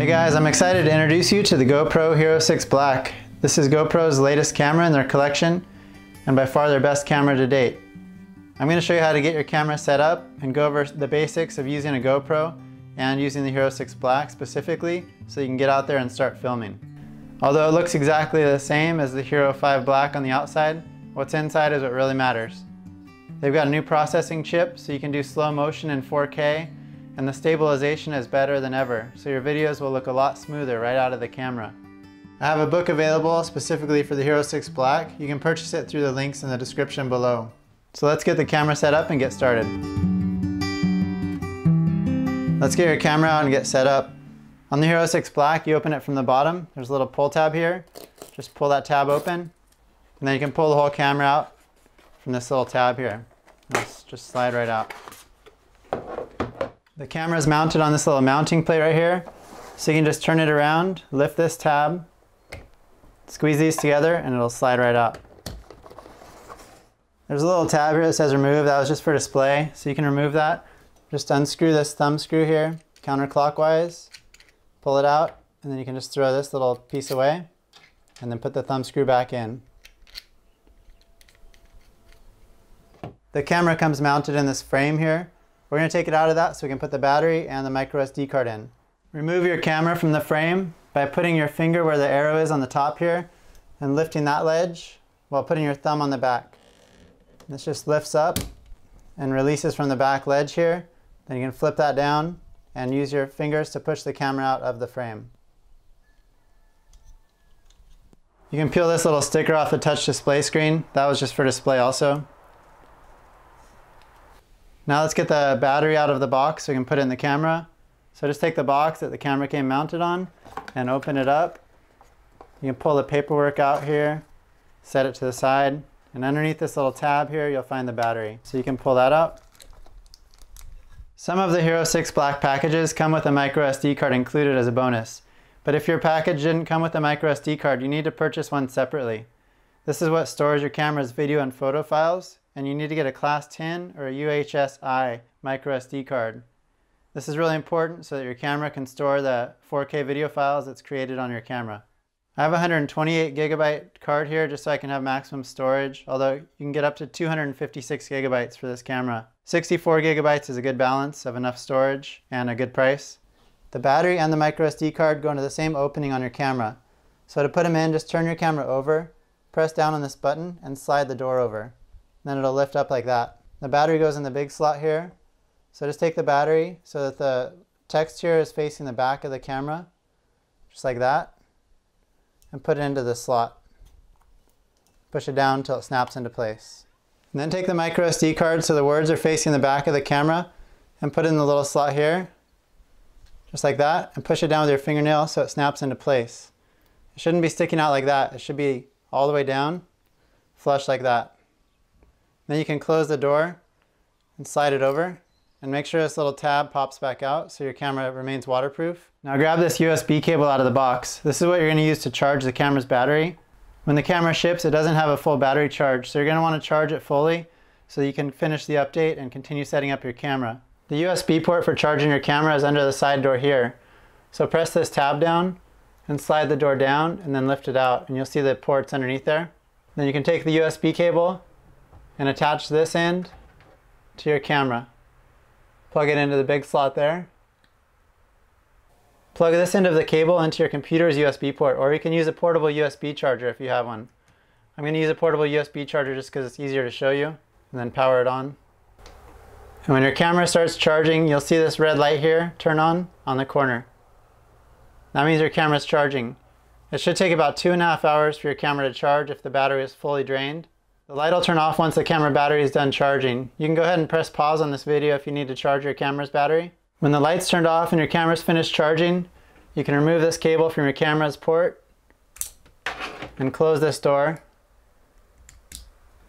guys, I'm excited to introduce you to the GoPro Hero6 Black. This is GoPro's latest camera in their collection and by far their best camera to date. I'm going to show you how to get your camera set up and go over the basics of using a GoPro and using the Hero6 Black specifically so you can get out there and start filming. Although it looks exactly the same as the Hero 5 Black on the outside, what's inside is what really matters. They've got a new processing chip so you can do slow motion in 4K, and the stabilization is better than ever, so your videos will look a lot smoother right out of the camera. I have a book available specifically for the Hero6 Black. You can purchase it through the links in the description below. So let's get the camera set up and get started. Let's get your camera out and get set up. On the Hero6 Black, you open it from the bottom. There's a little pull tab here. Just pull that tab open, and then you can pull the whole camera out from this little tab here. Let's just slide right out. The camera is mounted on this little mounting plate right here, so you can just turn it around, lift this tab, squeeze these together, and it'll slide right out. There's a little tab here that says remove. That was just for display, so you can remove that. Just unscrew this thumb screw here counterclockwise, pull it out, and then you can just throw this little piece away and then put the thumb screw back in. The camera comes mounted in this frame here. We're going to take it out of that so we can put the battery and the microSD card in. Remove your camera from the frame by putting your finger where the arrow is on the top here and lifting that ledge while putting your thumb on the back. This just lifts up and releases from the back ledge here. Then you can flip that down and use your fingers to push the camera out of the frame. You can peel this little sticker off the touch display screen. That was just for display also. Now let's get the battery out of the box so we can put it in the camera. So just take the box that the camera came mounted on and open it up. You can pull the paperwork out here, set it to the side, and underneath this little tab here you'll find the battery. So you can pull that out. Some of the Hero6 Black packages come with a microSD card included as a bonus. But if your package didn't come with a microSD card, you need to purchase one separately. This is what stores your camera's video and photo files, and you need to get a Class 10 or a UHS-I microSD card. This is really important so that your camera can store the 4K video files that's created on your camera. I have a 128 gigabyte card here just so I can have maximum storage, although you can get up to 256 gigabytes for this camera. 64 gigabytes is a good balance of enough storage and a good price. The battery and the microSD card go into the same opening on your camera. So to put them in, just turn your camera over, press down on this button, and slide the door over. Then it'll lift up like that. The battery goes in the big slot here. So just take the battery so that the text here is facing the back of the camera, just like that, and put it into this slot. Push it down until it snaps into place. And then take the microSD card so the words are facing the back of the camera and put it in the little slot here, just like that, and push it down with your fingernail so it snaps into place. It shouldn't be sticking out like that. It should be all the way down, flush like that. Then you can close the door and slide it over and make sure this little tab pops back out so your camera remains waterproof. Now grab this USB cable out of the box. This is what you're going to use to charge the camera's battery. When the camera ships, it doesn't have a full battery charge, so you're going to want to charge it fully so you can finish the update and continue setting up your camera. The USB port for charging your camera is under the side door here. So press this tab down and slide the door down and then lift it out, and you'll see the ports underneath there. Then you can take the USB cable and attach this end to your camera. Plug it into the big slot there. Plug this end of the cable into your computer's USB port, or you can use a portable USB charger if you have one. I'm going to use a portable USB charger just because it's easier to show you, and then power it on. And when your camera starts charging, you'll see this red light here turn on the corner. That means your camera's charging. It should take about 2.5 hours for your camera to charge if the battery is fully drained. The light will turn off once the camera battery is done charging. You can go ahead and press pause on this video if you need to charge your camera's battery. When the light's turned off and your camera's finished charging, you can remove this cable from your camera's port and close this door.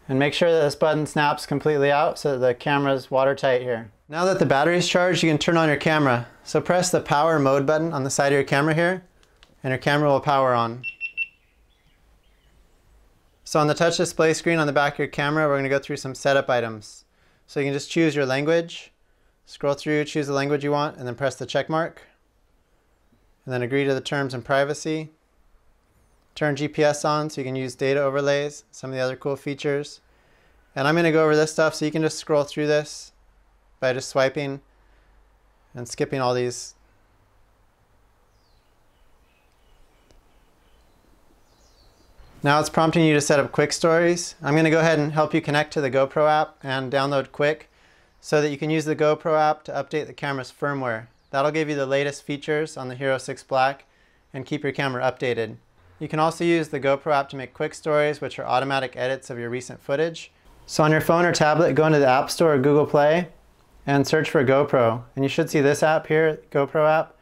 And make sure that this button snaps completely out so that the camera's watertight here. Now that the battery's charged, you can turn on your camera. So press the power mode button on the side of your camera here, and your camera will power on. So on the touch display screen on the back of your camera, we're going to go through some setup items. So you can just choose your language, scroll through, choose the language you want, and then press the check mark. and then agree to the terms and privacy. Turn GPS on so you can use data overlays, some of the other cool features. And I'm going to go over this stuff so you can just scroll through this by just swiping and skipping all these. Now it's prompting you to set up quick stories. I'm going to go ahead and help you connect to the GoPro app and download Quick so that you can use the GoPro app to update the camera's firmware. That'll give you the latest features on the Hero6 Black and keep your camera updated. You can also use the GoPro app to make quick stories, which are automatic edits of your recent footage. So on your phone or tablet, go into the App Store or Google Play and search for GoPro. And you should see this app here, GoPro app,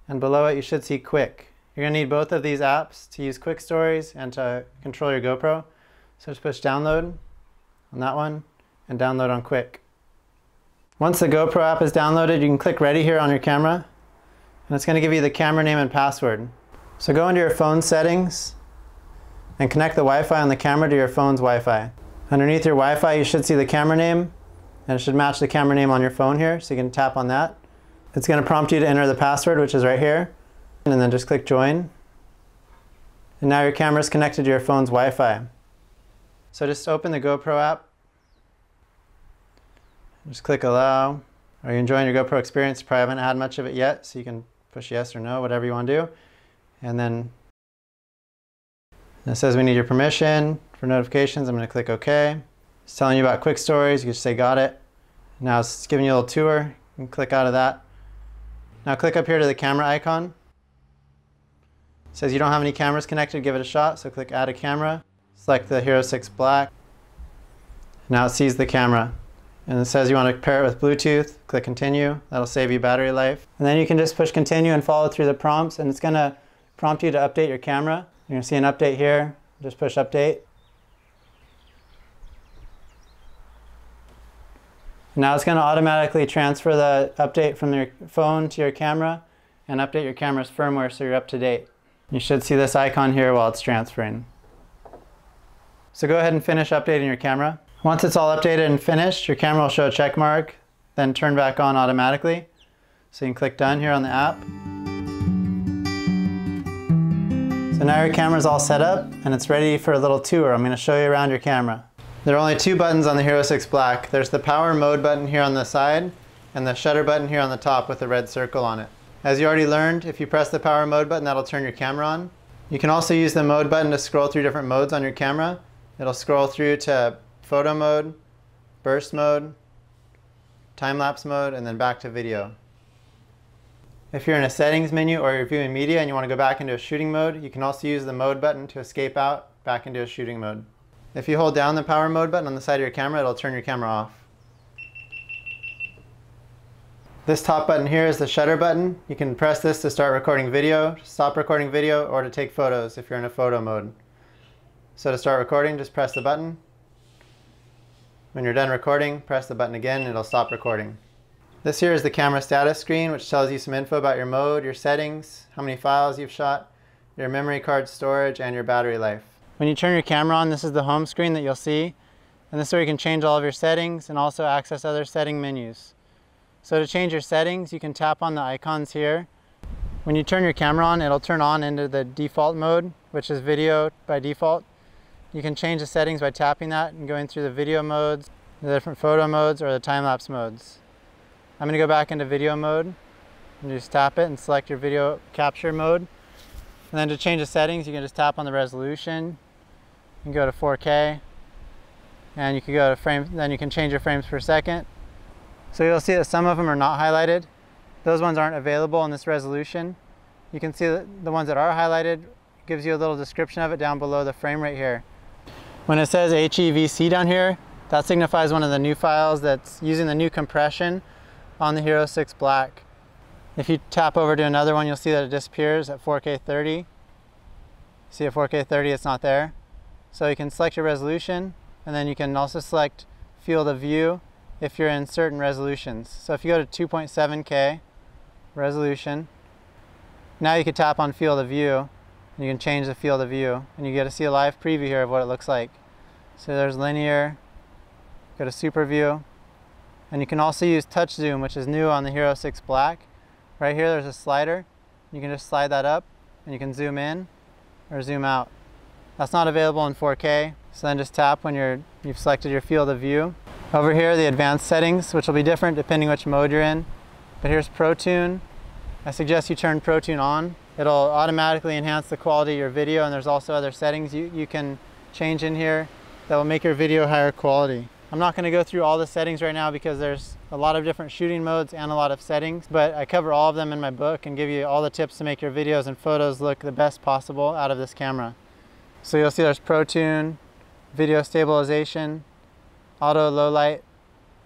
and below it you should see Quick. You're going to need both of these apps to use quick stories and to control your GoPro. So just push download on that one and download on Quick. Once the GoPro app is downloaded, you can click ready here on your camera and it's going to give you the camera name and password. So go into your phone settings and connect the Wi-Fi on the camera to your phone's Wi-Fi. Underneath your Wi-Fi you should see the camera name and it should match the camera name on your phone here, so you can tap on that. It's going to prompt you to enter the password, which is right here. And then just click join. And now your camera is connected to your phone's Wi-Fi. So just open the GoPro app. Just click allow. Are you enjoying your GoPro experience? You probably haven't had much of it yet, so you can push yes or no, whatever you want to do. And then it says we need your permission for notifications. I'm going to click OK. It's telling you about quick stories. You can just say got it. Now it's giving you a little tour. You can click out of that. Now click up here to the camera icon. It says you don't have any cameras connected, give it a shot, so click add a camera. Select the Hero6 Black. Now it sees the camera. And it says you want to pair it with Bluetooth, click continue, that'll save you battery life. And then you can just push continue and follow through the prompts, and it's going to prompt you to update your camera. You're going to see an update here, just push update. Now it's going to automatically transfer the update from your phone to your camera and update your camera's firmware so you're up to date. You should see this icon here while it's transferring. So go ahead and finish updating your camera. Once it's all updated and finished, your camera will show a check mark, then turn back on automatically. So you can click done here on the app. So now your camera's all set up and it's ready for a little tour. I'm going to show you around your camera. There are only two buttons on the Hero6 Black. There's the power mode button here on the side and the shutter button here on the top with a red circle on it. As you already learned, if you press the power mode button, that'll turn your camera on. You can also use the mode button to scroll through different modes on your camera. It'll scroll through to photo mode, burst mode, time-lapse mode, and then back to video. If you're in a settings menu or you're viewing media and you want to go back into a shooting mode, you can also use the mode button to escape out back into a shooting mode. If you hold down the power mode button on the side of your camera, it'll turn your camera off. This top button here is the shutter button. You can press this to start recording video, stop recording video, or to take photos if you're in a photo mode. So to start recording, just press the button. When you're done recording, press the button again and it'll stop recording. This here is the camera status screen, which tells you some info about your mode, your settings, how many files you've shot, your memory card storage, and your battery life. When you turn your camera on, this is the home screen that you'll see. And this is where you can change all of your settings and also access other setting menus. So to change your settings, you can tap on the icons here. When you turn your camera on, it'll turn on into the default mode, which is video by default. You can change the settings by tapping that and going through the video modes, the different photo modes, or the time-lapse modes. I'm going to go back into video mode and just tap it and select your video capture mode. And then to change the settings, you can just tap on the resolution. You can go to 4K, and you can go to frames, then you can change your frames per second. So you'll see that some of them are not highlighted. Those ones aren't available in this resolution. You can see that the ones that are highlighted gives you a little description of it down below the frame rate here. When it says HEVC down here, that signifies one of the new files that's using the new compression on the Hero6 Black. If you tap over to another one, you'll see that it disappears at 4K 30. See at 4K 30, it's not there. So you can select your resolution, and then you can also select field of view if you're in certain resolutions. So if you go to 2.7K resolution, now you can tap on field of view and you can change the field of view and you get to see a live preview here of what it looks like. So there's linear, go to super view, and you can also use touch zoom, which is new on the Hero6 Black. Right here there's a slider You can just slide that up and you can zoom in or zoom out. That's not available in 4K, so then just tap when you've selected your field of view. Over here, the advanced settings, which will be different depending which mode you're in. But here's Pro Tune. I suggest you turn Pro Tune on. It'll automatically enhance the quality of your video, and there's also other settings you can change in here that will make your video higher quality. I'm not going to go through all the settings right now because there's a lot of different shooting modes and a lot of settings, but I cover all of them in my book and give you all the tips to make your videos and photos look the best possible out of this camera. So you'll see there's Pro Tune, video stabilization, auto low light,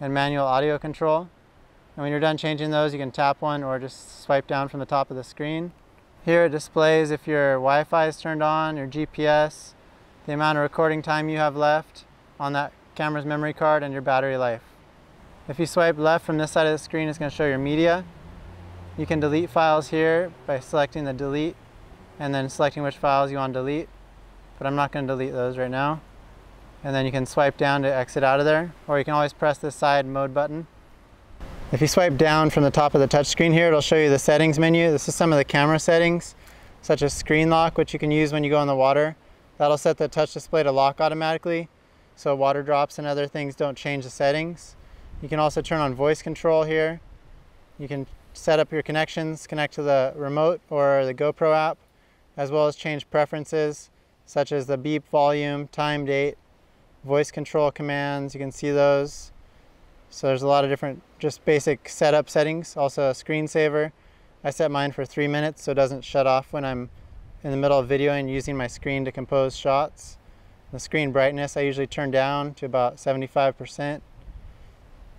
and manual audio control. And when you're done changing those, you can tap one or just swipe down from the top of the screen. Here it displays if your Wi-Fi is turned on, your GPS, the amount of recording time you have left on that camera's memory card, and your battery life. If you swipe left from this side of the screen, it's going to show your media. You can delete files here by selecting the delete and then selecting which files you want to delete, but I'm not going to delete those right now. And then you can swipe down to exit out of there, or you can always press the side mode button. If you swipe down from the top of the touchscreen here, it'll show you the settings menu. This is some of the camera settings, such as screen lock, which you can use when you go in the water. That'll set the touch display to lock automatically, so water drops and other things don't change the settings. You can also turn on voice control here. You can set up your connections, connect to the remote or the GoPro app, as well as change preferences, such as the beep volume, time, date, voice control commands. You can see those. So there's a lot of different just basic setup settings. Also a screensaver. I set mine for 3 minutes so it doesn't shut off when I'm in the middle of videoing using my screen to compose shots. The screen brightness I usually turn down to about 75%.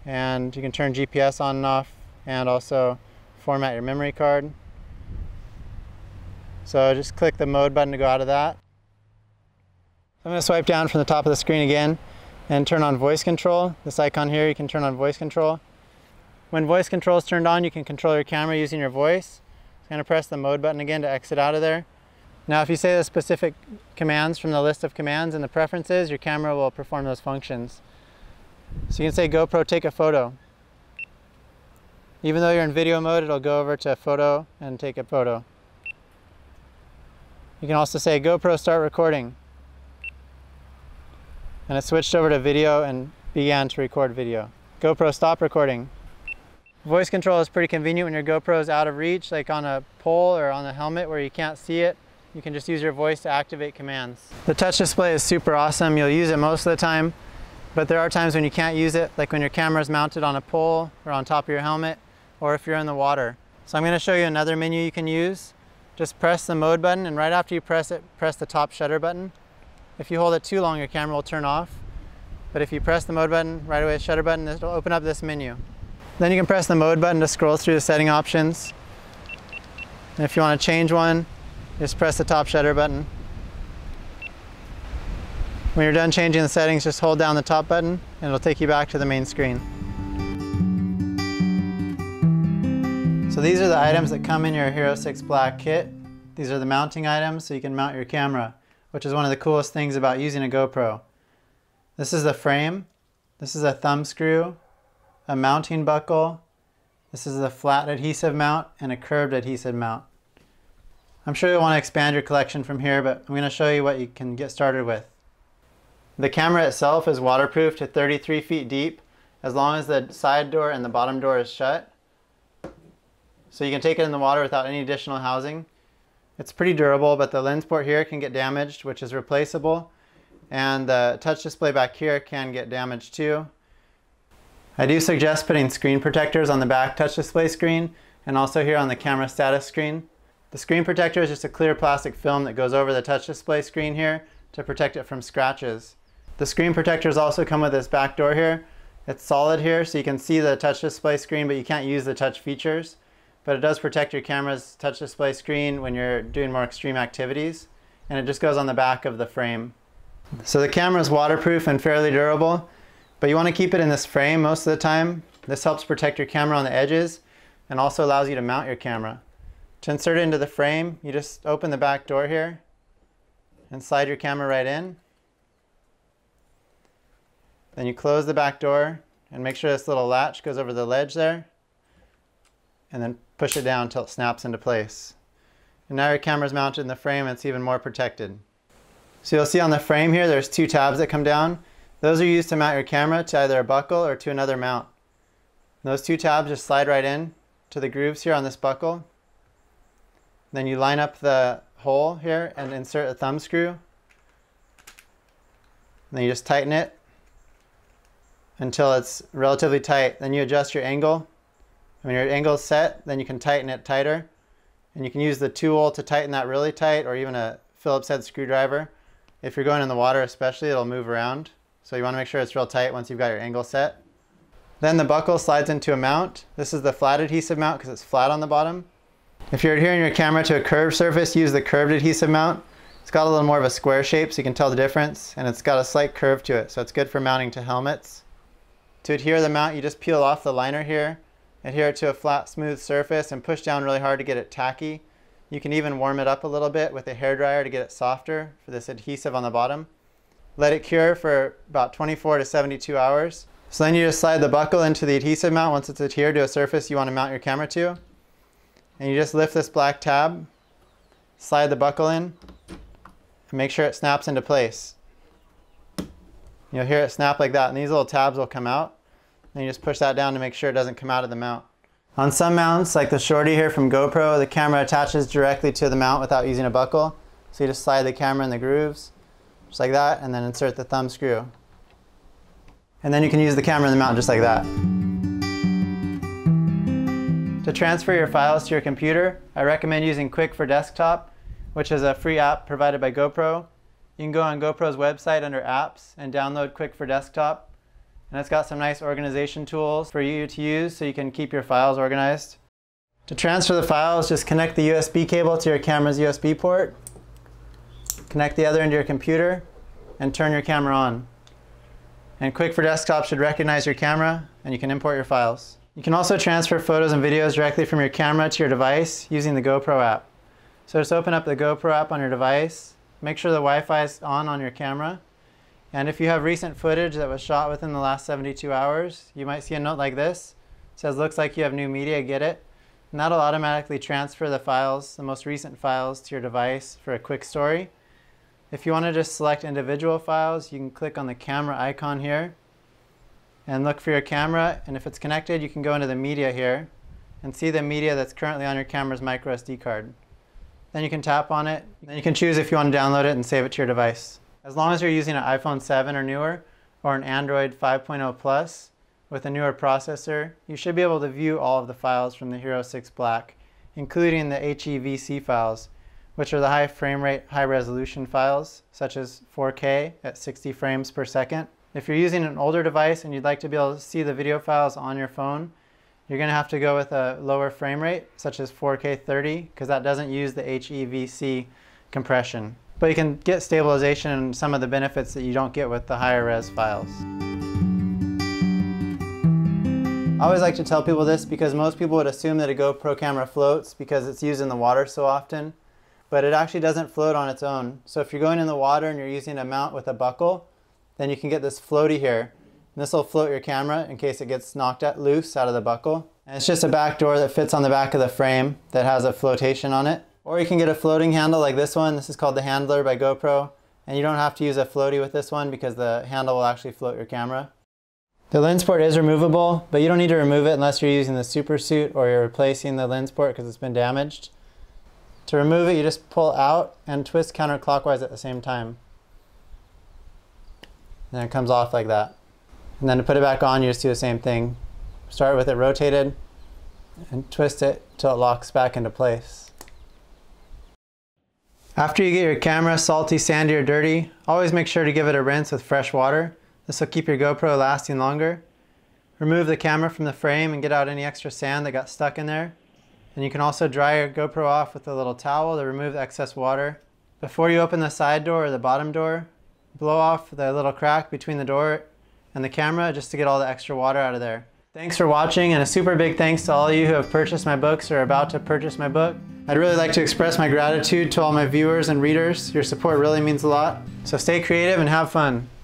And you can turn GPS on and off and also format your memory card. So just click the mode button to go out of that. I'm going to swipe down from the top of the screen again and turn on voice control. This icon here, you can turn on voice control. When voice control is turned on, you can control your camera using your voice. I'm going to press the mode button again to exit out of there. Now if you say the specific commands from the list of commands in the preferences, your camera will perform those functions. So you can say GoPro take a photo. Even though you're in video mode, it'll go over to photo and take a photo. You can also say GoPro start recording. And it switched over to video and began to record video. GoPro stop recording. Voice control is pretty convenient when your GoPro is out of reach, like on a pole or on the helmet where you can't see it. You can just use your voice to activate commands. The touch display is super awesome. You'll use it most of the time, but there are times when you can't use it, like when your camera is mounted on a pole or on top of your helmet, or if you're in the water. So I'm going to show you another menu you can use. Just press the mode button, and right after you press it, press the top shutter button. If you hold it too long, your camera will turn off. But if you press the mode button, right away the shutter button, it'll open up this menu. Then you can press the mode button to scroll through the setting options. And if you want to change one, just press the top shutter button. When you're done changing the settings, just hold down the top button and it'll take you back to the main screen. So these are the items that come in your Hero6 Black kit. These are the mounting items so you can mount your camera, which is one of the coolest things about using a GoPro. This is the frame. This is a thumb screw, a mounting buckle. This is a flat adhesive mount and a curved adhesive mount. I'm sure you'll want to expand your collection from here, but I'm going to show you what you can get started with. The camera itself is waterproof to 33 feet deep as long as the side door and the bottom door is shut. So you can take it in the water without any additional housing. It's pretty durable, but the lens port here can get damaged, which is replaceable. And the touch display back here can get damaged too. I do suggest putting screen protectors on the back touch display screen and also here on the camera status screen. The screen protector is just a clear plastic film that goes over the touch display screen here to protect it from scratches. The screen protectors also come with this back door here. It's solid here so you can see the touch display screen, but you can't use the touch features. But it does protect your camera's touch display screen when you're doing more extreme activities. And it just goes on the back of the frame. So the camera is waterproof and fairly durable, but you want to keep it in this frame most of the time. This helps protect your camera on the edges and also allows you to mount your camera. To insert it into the frame, you just open the back door here and slide your camera right in. Then you close the back door and make sure this little latch goes over the ledge there, and then push it down until it snaps into place. And now your camera's mounted in the frame and it's even more protected. So you'll see on the frame here, there's two tabs that come down. Those are used to mount your camera to either a buckle or to another mount. And those two tabs just slide right in to the grooves here on this buckle. Then you line up the hole here and insert a thumb screw. And then you just tighten it until it's relatively tight. Then you adjust your angle. When your angle is set, then you can tighten it tighter. And you can use the tool to tighten that really tight, or even a Phillips head screwdriver. If you're going in the water especially, it'll move around. So you want to make sure it's real tight once you've got your angle set. Then the buckle slides into a mount. This is the flat adhesive mount because it's flat on the bottom. If you're adhering your camera to a curved surface, use the curved adhesive mount. It's got a little more of a square shape so you can tell the difference, and it's got a slight curve to it, so it's good for mounting to helmets. To adhere the mount, you just peel off the liner here, adhere it to a flat, smooth surface, and push down really hard to get it tacky. You can even warm it up a little bit with a hairdryer to get it softer for this adhesive on the bottom. Let it cure for about 24 to 72 hours. So then you just slide the buckle into the adhesive mount once it's adhered to a surface you want to mount your camera to. And you just lift this black tab, slide the buckle in, and make sure it snaps into place. You'll hear it snap like that, and these little tabs will come out. And you just push that down to make sure it doesn't come out of the mount. On some mounts, like the Shorty here from GoPro, the camera attaches directly to the mount without using a buckle. So you just slide the camera in the grooves, just like that, and then insert the thumb screw. And then you can use the camera in the mount just like that. To transfer your files to your computer, I recommend using Quick for Desktop, which is a free app provided by GoPro. You can go on GoPro's website under Apps and download Quick for Desktop. And it's got some nice organization tools for you to use so you can keep your files organized. To transfer the files, just connect the USB cable to your camera's USB port, connect the other into your computer, and turn your camera on. And Quick for Desktop should recognize your camera, and you can import your files. You can also transfer photos and videos directly from your camera to your device using the GoPro app. So just open up the GoPro app on your device, make sure the Wi-Fi is on your camera, and if you have recent footage that was shot within the last 72 hours, you might see a note like this. It says, "Looks like you have new media, get it?" And that'll automatically transfer the files, the most recent files, to your device for a quick story. If you want to just select individual files, you can click on the camera icon here and look for your camera, and if it's connected, you can go into the media here and see the media that's currently on your camera's microSD card. Then you can tap on it, then you can choose if you want to download it and save it to your device. As long as you're using an iPhone 7 or newer, or an Android 5.0 Plus with a newer processor, you should be able to view all of the files from the Hero6 Black, including the HEVC files, which are the high frame rate, high resolution files, such as 4K at 60 frames per second. If you're using an older device and you'd like to be able to see the video files on your phone, you're going to have to go with a lower frame rate, such as 4K 30, because that doesn't use the HEVC compression. But you can get stabilization and some of the benefits that you don't get with the higher res files. I always like to tell people this because most people would assume that a GoPro camera floats because it's used in the water so often, but it actually doesn't float on its own. So if you're going in the water and you're using a mount with a buckle, then you can get this floaty here. And this will float your camera in case it gets knocked loose out of the buckle. And it's just a back door that fits on the back of the frame that has a flotation on it. Or you can get a floating handle like this one. This is called the Handler by GoPro. And you don't have to use a floaty with this one because the handle will actually float your camera. The lens port is removable, but you don't need to remove it unless you're using the Super Suit or you're replacing the lens port because it's been damaged. To remove it, you just pull out and twist counterclockwise at the same time. And it comes off like that. And then to put it back on, you just do the same thing. Start with it rotated and twist it till it locks back into place. After you get your camera salty, sandy, or dirty, always make sure to give it a rinse with fresh water. This will keep your GoPro lasting longer. Remove the camera from the frame and get out any extra sand that got stuck in there. And you can also dry your GoPro off with a little towel to remove the excess water. Before you open the side door or the bottom door, blow off the little crack between the door and the camera just to get all the extra water out of there. Thanks for watching, and a super big thanks to all of you who have purchased my books or are about to purchase my book. I'd really like to express my gratitude to all my viewers and readers. Your support really means a lot. So stay creative and have fun.